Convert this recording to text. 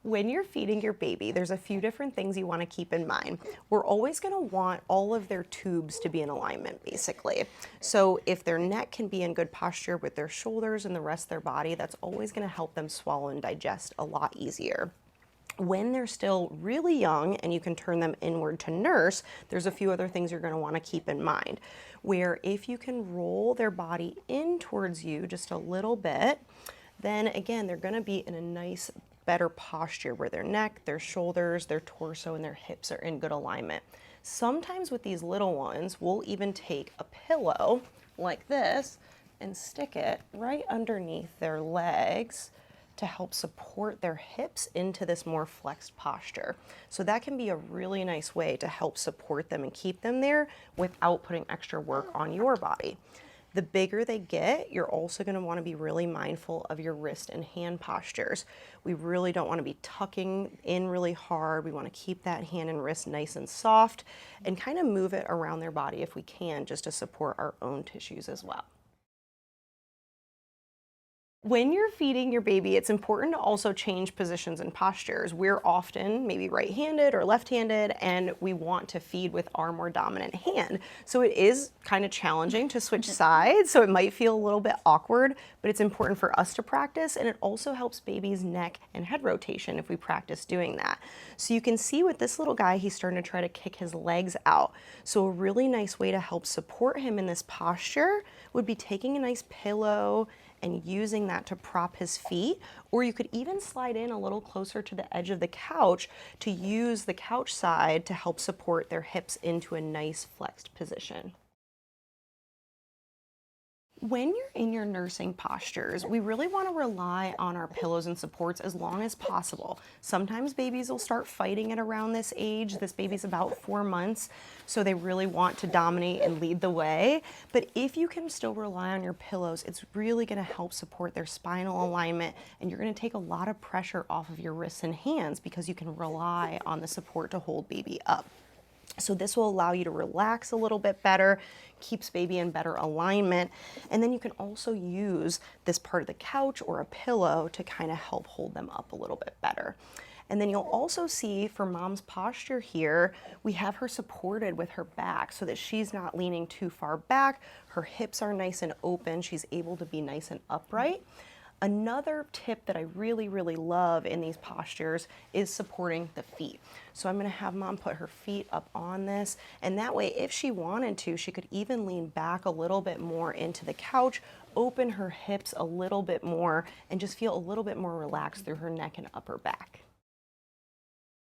When you're feeding your baby, there's a few different things you want to keep in mind. We're always going to want all of their tubes to be in alignment, basically. So if their neck can be in good posture with their shoulders and the rest of their body, that's always going to help them swallow and digest a lot easier. When they're still really young and you can turn them inward to nurse, there's a few other things you're going to want to keep in mind. Where if you can roll their body in towards you just a little bit, then again, they're going to be in a nice, better posture where their neck, their shoulders, their torso, and their hips are in good alignment. Sometimes with these little ones, we'll even take a pillow like this and stick it right underneath their legs to help support their hips into this more flexed posture. So that can be a really nice way to help support them and keep them there without putting extra work on your body. The bigger they get, you're also going to want to be really mindful of your wrist and hand postures. We really don't want to be tucking in really hard. We want to keep that hand and wrist nice and soft and kind of move it around their body if we can, just to support our own tissues as well. When you're feeding your baby, it's important to also change positions and postures. We're often maybe right-handed or left-handed, and we want to feed with our more dominant hand. So it is kind of challenging to switch sides, so it might feel a little bit awkward, but it's important for us to practice, and it also helps baby's neck and head rotation if we practice doing that. So you can see with this little guy, he's starting to try to kick his legs out. So a really nice way to help support him in this posture would be taking a nice pillow and using that to prop his feet, or you could even slide in a little closer to the edge of the couch to use the couch side to help support their hips into a nice flexed position. When you're in your nursing postures, we really want to rely on our pillows and supports as long as possible. Sometimes babies will start fighting at around this age. This baby's about 4 months, so they really want to dominate and lead the way. But if you can still rely on your pillows, it's really going to help support their spinal alignment, and you're going to take a lot of pressure off of your wrists and hands because you can rely on the support to hold baby up. So this will allow you to relax a little bit better, keeps baby in better alignment, and then you can also use this part of the couch or a pillow to kind of help hold them up a little bit better. And then you'll also see for mom's posture here, we have her supported with her back so that she's not leaning too far back. Her hips are nice and open. She's able to be nice and upright. Another tip that I really, really love in these postures is supporting the feet. So I'm going to have mom put her feet up on this, and that way if she wanted to, she could even lean back a little bit more into the couch, open her hips a little bit more, and just feel a little bit more relaxed through her neck and upper back.